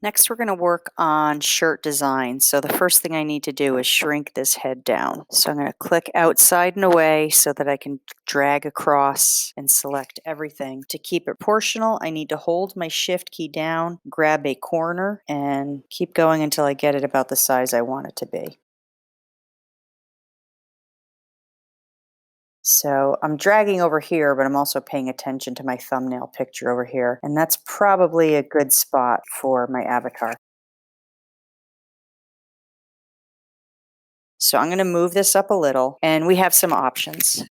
Next, we're going to work on shirt design. So the first thing I need to do is shrink this head down. So I'm going to click outside and away so that I can drag across and select everything. To keep it proportional, I need to hold my shift key down, grab a corner, and keep going until I get it about the size I want it to be. So I'm dragging over here, but I'm also paying attention to my thumbnail picture over here. And that's probably a good spot for my avatar. So I'm going to move this up a little, and we have some options.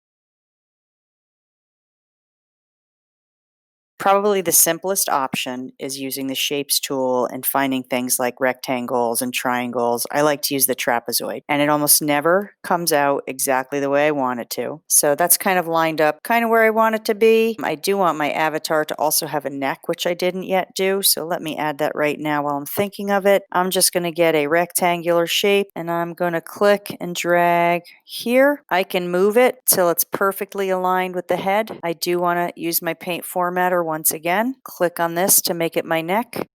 Probably the simplest option is using the shapes tool and finding things like rectangles and triangles. I like to use the trapezoid, and it almost never comes out exactly the way I want it to. So that's kind of lined up kind of where I want it to be. I do want my avatar to also have a neck, which I didn't yet do. So let me add that right now while I'm thinking of it. I'm just going to get a rectangular shape, and I'm going to click and drag here. I can move it till it's perfectly aligned with the head. I do want to use my paint formatter once again. Click on this to make it my neck.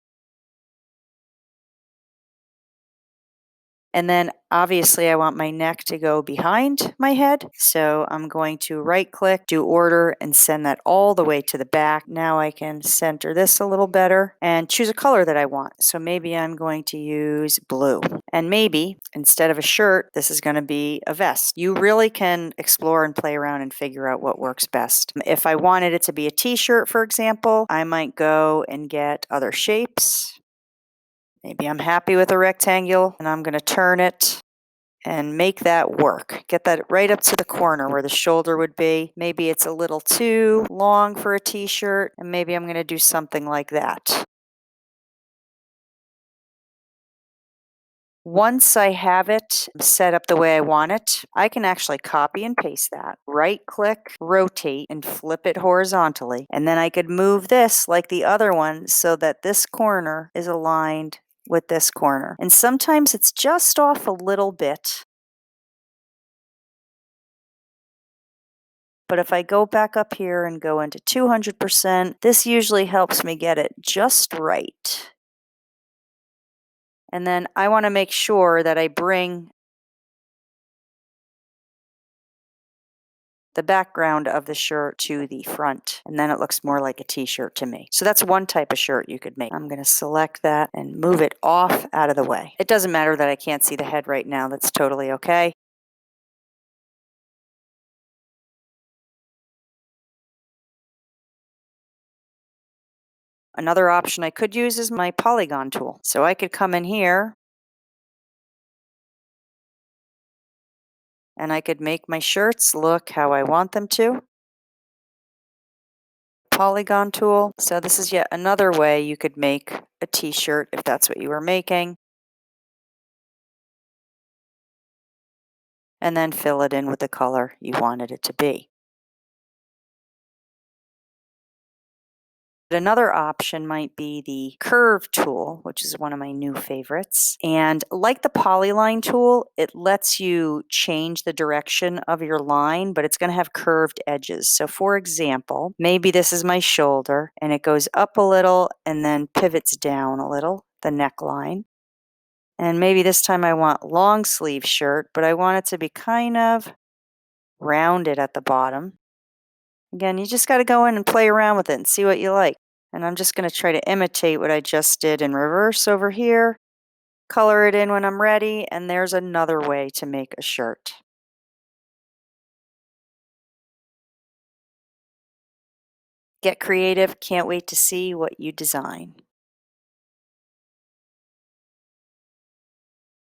And then obviously I want my neck to go behind my head. So I'm going to right click, do order, and send that all the way to the back. Now I can center this a little better and choose a color that I want. So maybe I'm going to use blue. And maybe instead of a shirt, this is going to be a vest. You really can explore and play around and figure out what works best. If I wanted it to be a t-shirt, for example, I might go and get other shapes. Maybe I'm happy with a rectangle and I'm going to turn it and make that work. Get that right up to the corner where the shoulder would be. Maybe it's a little too long for a t-shirt, and maybe I'm going to do something like that. Once I have it set up the way I want it, I can actually copy and paste that. Right click, rotate, and flip it horizontally. And then I could move this like the other one so that this corner is aligned with this corner. And sometimes it's just off a little bit. But if I go back up here and go into 200%, this usually helps me get it just right. And then I want to make sure that I bring the background of the shirt to the front, and then it looks more like a t-shirt to me. So that's one type of shirt you could make. I'm going to select that and move it off out of the way. It doesn't matter that I can't see the head right now. That's totally okay. Another option I could use is my polygon tool. So I could come in here and I could make my shirts look how I want them to. Polygon tool. So this is yet another way you could make a t-shirt if that's what you were making. And then fill it in with the color you wanted it to be. Another option might be the curve tool, which is one of my new favorites. And like the polyline tool, it lets you change the direction of your line, but it's going to have curved edges. So for example, maybe this is my shoulder and it goes up a little and then pivots down a little, the neckline. And maybe this time I want long sleeve shirt, but I want it to be kind of rounded at the bottom. Again, you just got to go in and play around with it and see what you like. And I'm just going to try to imitate what I just did in reverse over here, color it in when I'm ready, and there's another way to make a shirt. Get creative. Can't wait to see what you design.